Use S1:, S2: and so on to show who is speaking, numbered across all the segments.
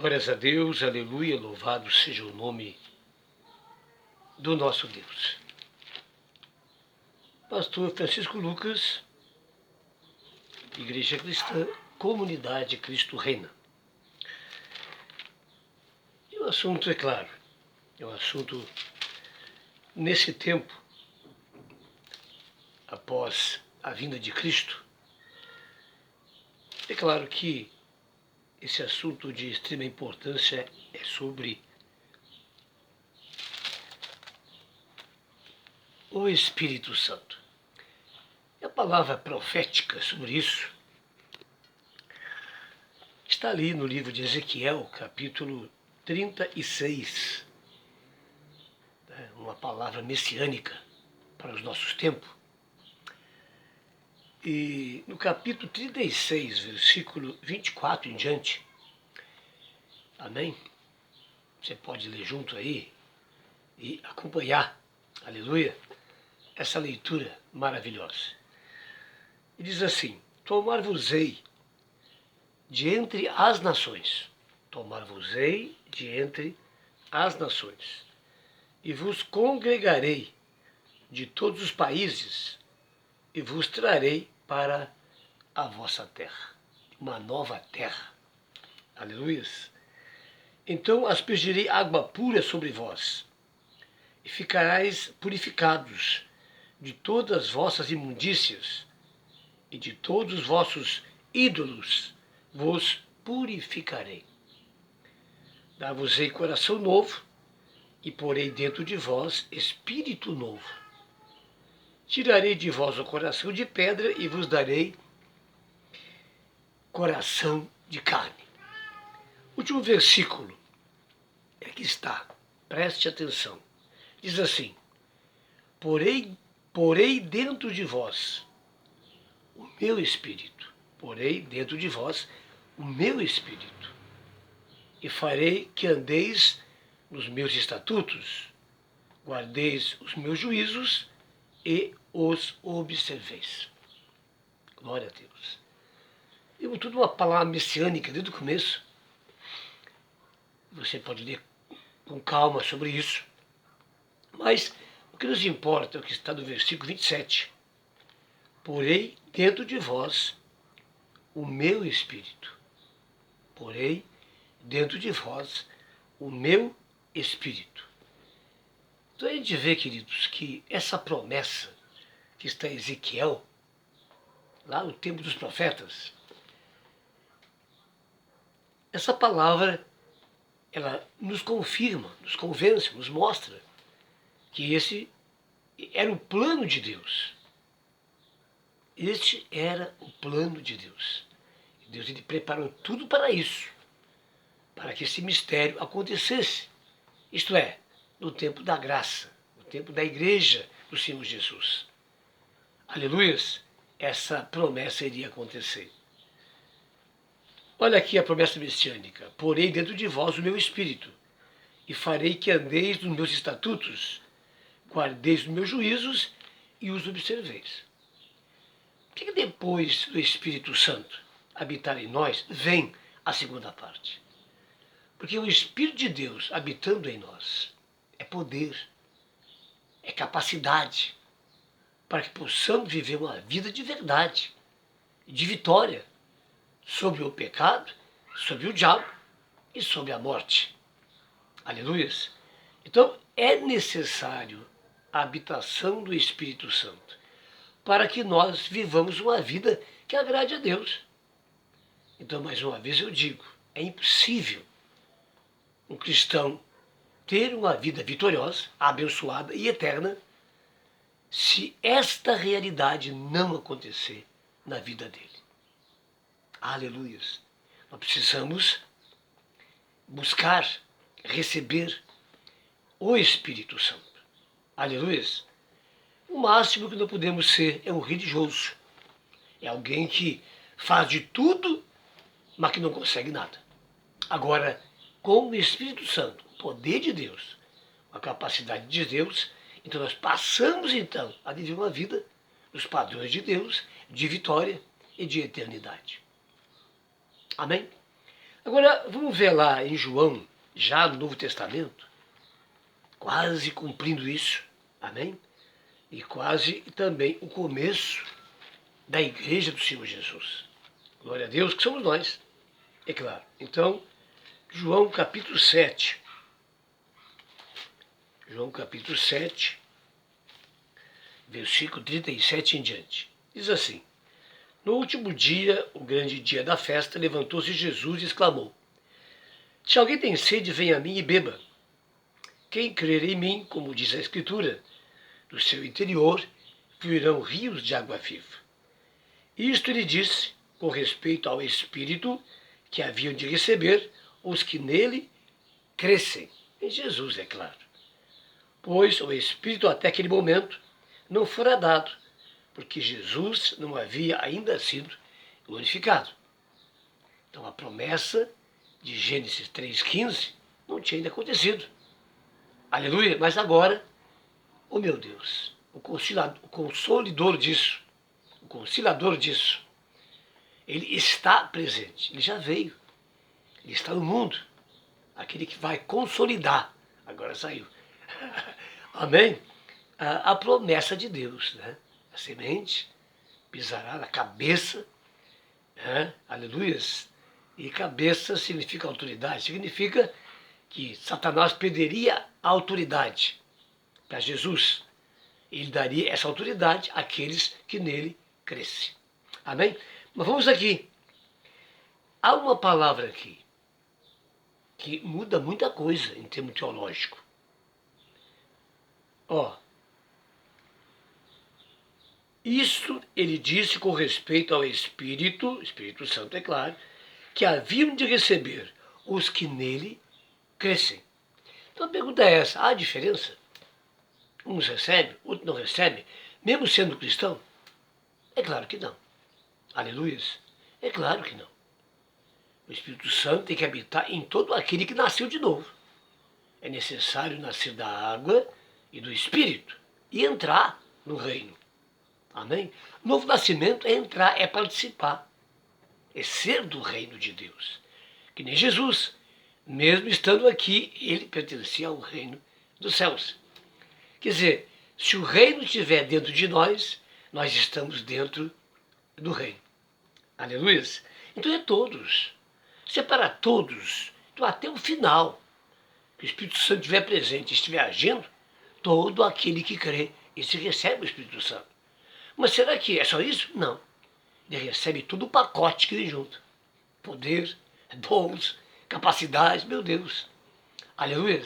S1: Glórias a Deus, aleluia, louvado seja o nome do nosso Deus. Pastor Francisco Lucas, Igreja Cristã, Comunidade Cristo Reina. E o assunto, é claro, é um assunto nesse tempo, após a vinda de Cristo. É claro que esse assunto de extrema importância é sobre o Espírito Santo. E a palavra profética sobre isso está ali no livro de Ezequiel, capítulo 36. Uma palavra messiânica para os nossos tempos. E no capítulo 36, versículo 24 em diante, amém? Você pode ler junto aí e acompanhar, aleluia, essa leitura maravilhosa. E diz assim: tomar-vos-ei de entre as nações, tomar-vos-ei de entre as nações, e vos congregarei de todos os países, e vos trarei para a vossa terra, uma nova terra. Aleluias. Então aspergirei água pura sobre vós, e ficareis purificados de todas as vossas imundícias, e de todos os vossos ídolos vos purificarei. Dar-vos-ei coração novo, e porei dentro de vós espírito novo. Tirarei de vós o coração de pedra e vos darei coração de carne. Último versículo, aqui está, preste atenção. Diz assim: porei dentro de vós o meu espírito, porei dentro de vós o meu espírito, e farei que andeis nos meus estatutos, guardeis os meus juízos e os observeis. Glória a Deus. E tudo uma palavra messiânica desde o começo. Você pode ler com calma sobre isso. Mas o que nos importa é o que está no versículo 27. Porei dentro de vós o meu espírito. Porei dentro de vós o meu espírito. Então a gente vê, queridos, que essa promessa que está em Ezequiel, lá no tempo dos profetas, essa palavra, ela nos confirma, nos convence, nos mostra que esse era o plano de Deus. Este era o plano de Deus. Deus ele preparou tudo para isso, para que esse mistério acontecesse. Isto é, no tempo da graça, no tempo da igreja do Senhor Jesus. Aleluias! Essa promessa iria acontecer. Olha aqui a promessa messiânica. Porei dentro de vós o meu espírito, e farei que andeis nos meus estatutos, guardeis os meus juízos e os observeis. Por que depois do Espírito Santo habitar em nós, vem a segunda parte? Porque o Espírito de Deus habitando em nós é poder, é capacidade para que possamos viver uma vida de verdade, de vitória sobre o pecado, sobre o diabo e sobre a morte. Aleluias! Então é necessário a habitação do Espírito Santo para que nós vivamos uma vida que agrade a Deus. Então, mais uma vez eu digo, é impossível um cristão ter uma vida vitoriosa, abençoada e eterna se esta realidade não acontecer na vida dele. Aleluias! Nós precisamos buscar, receber o Espírito Santo. Aleluias! O máximo que nós podemos ser é um religioso. É alguém que faz de tudo, mas que não consegue nada. Agora, com o Espírito Santo, o poder de Deus, a capacidade de Deus, então nós passamos então a viver uma vida nos padrões de Deus, de vitória e de eternidade. Amém? Agora, vamos ver lá em João, já no Novo Testamento, quase cumprindo isso, amém? E quase também o começo da igreja do Senhor Jesus. Glória a Deus, que somos nós, é claro. Então, João capítulo 7. João capítulo 7, versículo 37 em diante. Diz assim: No último dia, o grande dia da festa, levantou-se Jesus e exclamou: Se alguém tem sede, venha a mim e beba. Quem crer em mim, como diz a Escritura, do seu interior fluirão rios de água viva. Isto ele disse com respeito ao Espírito que haviam de receber os que nele crescem. Em Jesus, é claro. Pois o Espírito até aquele momento não fora dado, porque Jesus não havia ainda sido glorificado. Então a promessa de Gênesis 3,15 não tinha ainda acontecido. Aleluia! Mas agora, oh meu Deus, o consolidador disso, ele está presente, ele já veio, ele está no mundo, aquele que vai consolidar, agora saiu. Amém? A promessa de Deus, né? A semente pisará na cabeça, né? Aleluias. E cabeça significa autoridade, significa que Satanás perderia a autoridade para Jesus. Ele daria essa autoridade àqueles que nele crescem. Amém? Mas vamos aqui. Há uma palavra aqui que muda muita coisa em termo teológico. Isso ele disse com respeito ao Espírito Santo, é claro, que haviam de receber os que nele crescem. Então a pergunta é essa: há diferença? Uns recebem, outros não recebem, mesmo sendo cristão? É claro que não. Aleluias. É claro que não. O Espírito Santo tem que habitar em todo aquele que nasceu de novo. É necessário nascer da água e do Espírito e entrar no reino. Amém? Novo nascimento é entrar, é participar, é ser do reino de Deus. Que nem Jesus, mesmo estando aqui, ele pertencia ao reino dos céus. Quer dizer, se o reino estiver dentro de nós, nós estamos dentro do reino. Aleluia. Então é todos. Se é para todos, então até o final, que o Espírito Santo estiver presente, estiver agindo, todo aquele que crê, esse recebe o Espírito Santo. Mas será que é só isso? Não. Ele recebe todo o pacote que vem junto. Poder, dons, capacidade, meu Deus. Aleluia.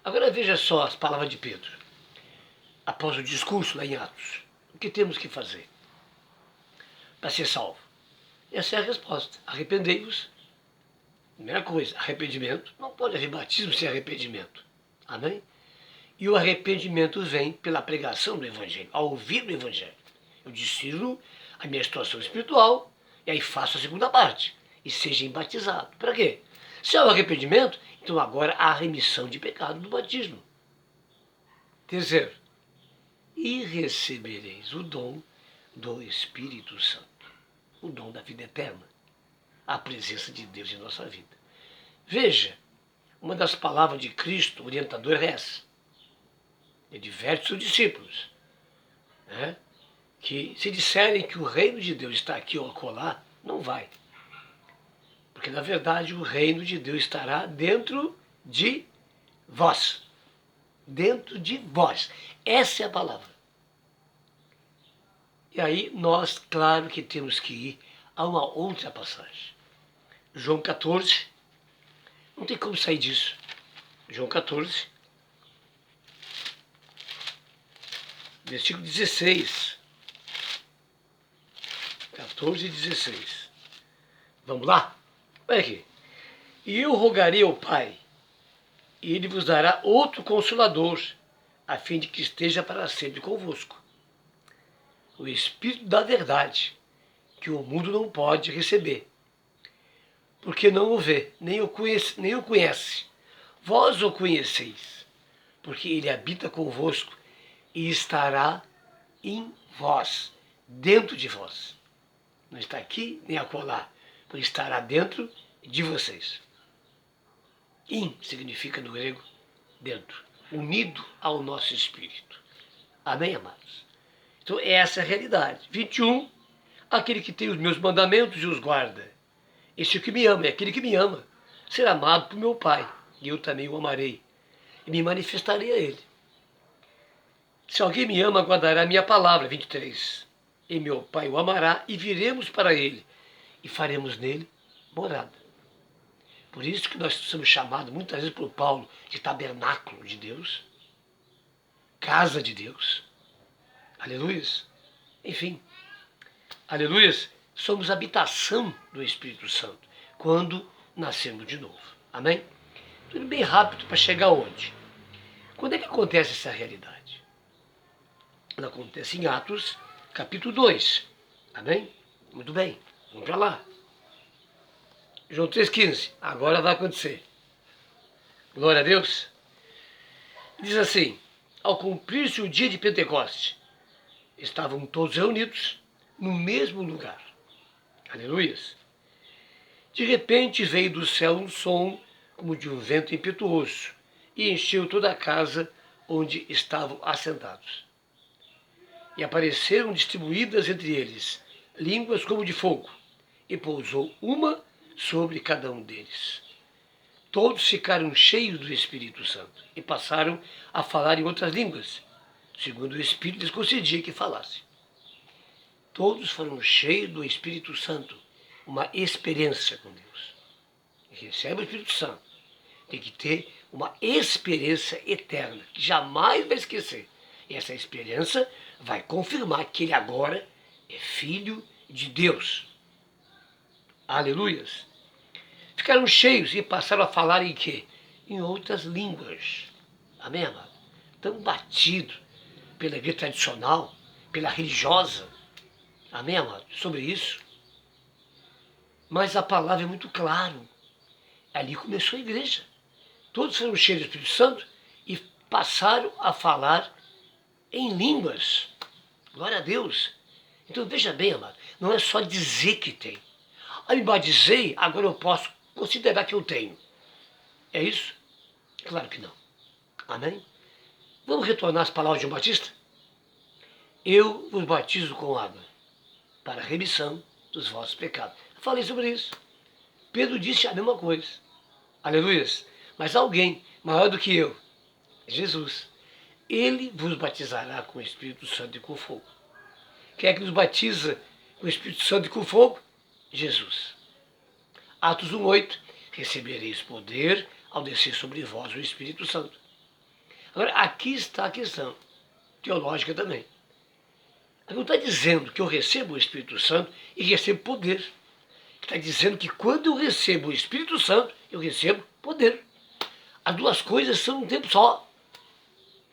S1: Agora veja só as palavras de Pedro. Após o discurso lá em Atos. O que temos que fazer para ser salvo? Essa é a resposta. Arrependei-vos. Primeira coisa, arrependimento. Não pode haver batismo sem arrependimento. Amém? E o arrependimento vem pela pregação do Evangelho, ao ouvir o Evangelho. Eu discerno a minha situação espiritual e aí faço a segunda parte. E seja batizado. Para quê? Se há o arrependimento, então agora há a remissão de pecado do batismo. Terceiro, e recebereis o dom do Espírito Santo. O dom da vida eterna. A presença de Deus em nossa vida. Veja, uma das palavras de Cristo, orientador, é essa. Ele diverte seus discípulos, né? Que se disserem que o reino de Deus está aqui ou acolá, não vai. Porque, na verdade, o reino de Deus estará dentro de vós. Dentro de vós. Essa é a palavra. E aí, nós, claro que temos que ir a uma outra passagem. João 14, não tem como sair disso. João 14, versículo 16. 14 e 16. Vamos lá? Olha aqui. E eu rogarei ao Pai, e ele vos dará outro Consolador, a fim de que esteja para sempre convosco. O Espírito da verdade, que o mundo não pode receber, porque não o vê, nem o conhece. Vós o conheceis, porque ele habita convosco e estará em vós, dentro de vós. Não está aqui nem acolá, pois estará dentro de vocês. In significa no grego dentro, unido ao nosso espírito. Amém, amados? Então essa é a realidade. 21, aquele que tem os meus mandamentos e os guarda. Esse é o que me ama, é aquele que me ama. Será amado por meu Pai, e eu também o amarei, e me manifestarei a ele. Se alguém me ama, guardará a minha palavra. 23. E meu Pai o amará, e viremos para ele, e faremos nele morada. Por isso que nós somos chamados, muitas vezes por Paulo, de tabernáculo de Deus, casa de Deus. Aleluias. Enfim, aleluias, somos habitação do Espírito Santo, quando nascemos de novo. Amém? Tudo bem rápido para chegar onde? Quando é que acontece essa realidade? Ela acontece em Atos, capítulo 2. Amém? Muito bem, vamos para lá. João 3,15, agora vai acontecer. Glória a Deus. Diz assim, ao cumprir-se o dia de Pentecostes, estavam todos reunidos no mesmo lugar. Aleluias. De repente veio do céu um som como de um vento impetuoso e encheu toda a casa onde estavam assentados. E apareceram distribuídas entre eles línguas como de fogo, e pousou uma sobre cada um deles. Todos ficaram cheios do Espírito Santo e passaram a falar em outras línguas, segundo o Espírito lhes concedia que falassem. Todos foram cheios do Espírito Santo, uma experiência com Deus. Recebe o Espírito Santo, tem que ter uma experiência eterna, que jamais vai esquecer. E essa experiência vai confirmar que ele agora é filho de Deus. Aleluias. Ficaram cheios e passaram a falar em quê? Em outras línguas. Amém, amado? Tão batido pela igreja tradicional, pela religiosa. Amém, amado? Sobre isso. Mas a palavra é muito clara. Ali começou a igreja. Todos foram cheios do Espírito Santo e passaram a falar em línguas. Glória a Deus. Então veja bem, amado, não é só dizer que tem. Ah, me batizei, agora eu posso considerar que eu tenho. É isso? Claro que não. Amém? Vamos retornar às palavras de João Batista? Eu vos batizo com água para a remissão dos vossos pecados. Eu falei sobre isso. Pedro disse a mesma coisa. Aleluias. Mas alguém maior do que eu, Jesus, ele vos batizará com o Espírito Santo e com fogo. Quem é que nos batiza com o Espírito Santo e com fogo? Jesus. Atos 1,8. Recebereis poder ao descer sobre vós o Espírito Santo. Agora, aqui está a questão teológica também. Não está dizendo que eu recebo o Espírito Santo e recebo poder. Está dizendo que quando eu recebo o Espírito Santo, eu recebo poder. As duas coisas são um tempo só.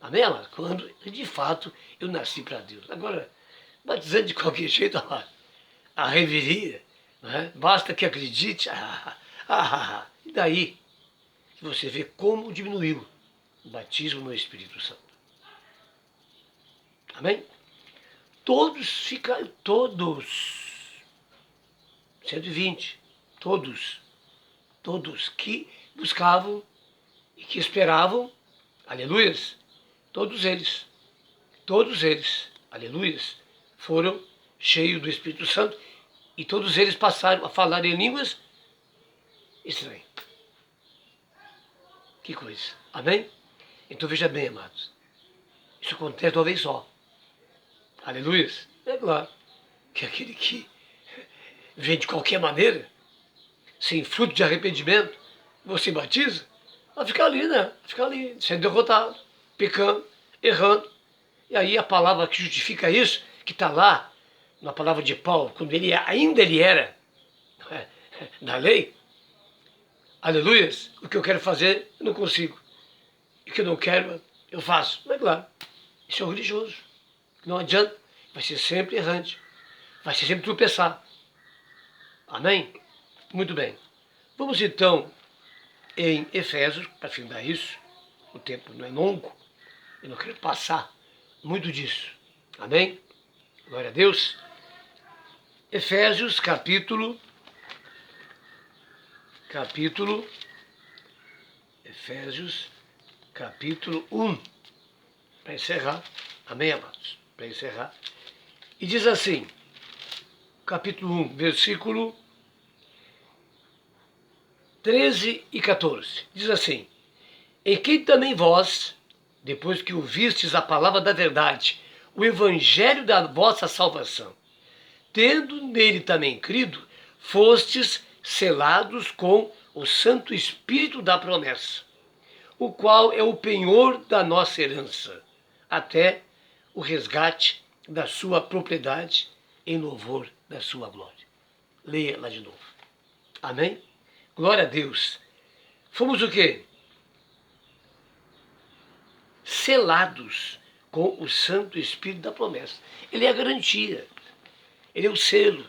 S1: Amém, amado? Quando, de fato, eu nasci para Deus. Agora, batizando de qualquer jeito, a reveria, né? Basta que acredite. E daí que você vê como diminuiu o batismo no Espírito Santo. Amém? Todos ficaram, todos, 120, todos que buscavam e que esperavam, aleluias, todos eles, aleluias, foram cheios do Espírito Santo e todos eles passaram a falar em línguas estranhas. Que coisa, amém? Então veja bem, amados, isso acontece uma vez só. Aleluias. É claro que aquele que vem de qualquer maneira, sem fruto de arrependimento, você batiza, vai ficar ali, né? Vai ficar ali, sendo derrotado, pecando, errando. E aí a palavra que justifica isso, que está lá, na palavra de Paulo, quando ainda ele era da lei, aleluias, o que eu quero fazer, eu não consigo. E o que eu não quero, eu faço. Mas claro, isso é um religioso. Não adianta, vai ser sempre errante, vai ser sempre tropeçar. Amém? Muito bem. Vamos então em Efésios, para findar isso, o tempo não é longo, eu não quero passar muito disso. Amém? Glória a Deus. Efésios capítulo capítulo, Efésios, capítulo 1, para encerrar, amém, amados? Para encerrar. E diz assim, capítulo 1, versículo 13 e 14, diz assim: em quem também vós, depois que ouvistes a palavra da verdade, o evangelho da vossa salvação, tendo nele também crido, fostes selados com o Santo Espírito da promessa, o qual é o penhor da nossa herança, até o resgate da sua propriedade em louvor da sua glória. Leia lá de novo. Amém? Glória a Deus. Fomos o quê? Selados com o Santo Espírito da promessa. Ele é a garantia. Ele é o selo.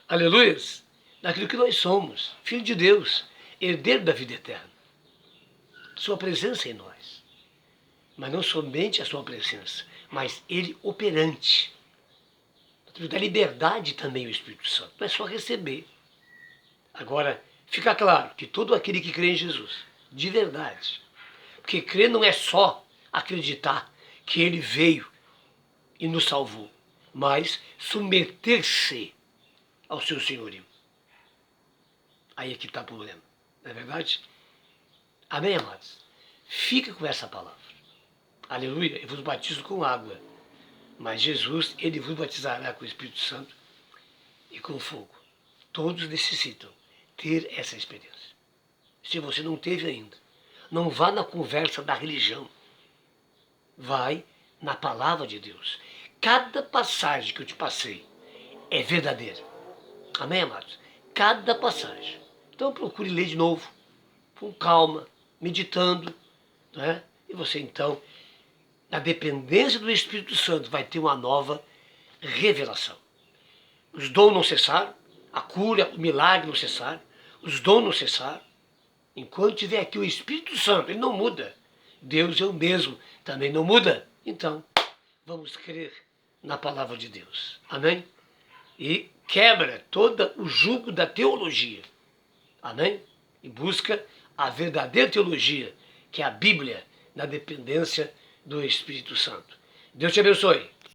S1: Aleluias. Daquilo que nós somos. Filho de Deus. Herdeiro da vida eterna. Sua presença em nós. Mas não somente a sua presença, mas ele operante. Da liberdade também o Espírito Santo. Não é só receber. Agora, fica claro que todo aquele que crê em Jesus, de verdade, porque crer não é só acreditar que ele veio e nos salvou, mas submeter-se ao seu senhorio. Aí é que está o problema. Não é verdade? Amém, amados? Fica com essa palavra. Aleluia. Eu vos batizo com água. Mas Jesus, ele vos batizará com o Espírito Santo e com fogo. Todos necessitam ter essa experiência. Se você não teve ainda, não vá na conversa da religião. Vai na palavra de Deus. Cada passagem que eu te passei é verdadeira. Amém, amados? Cada passagem. Então procure ler de novo, com calma, meditando, né? E você então, na dependência do Espírito Santo, vai ter uma nova revelação. Os dons não cessaram, a cura, o milagre não cessaram, os dons não cessaram. Enquanto tiver aqui o Espírito Santo, ele não muda. Deus é o mesmo, também não muda. Então, vamos crer na palavra de Deus. Amém? E quebra todo o jugo da teologia. Amém? E busca a verdadeira teologia, que é a Bíblia, na dependência do Espírito Santo. Deus te abençoe.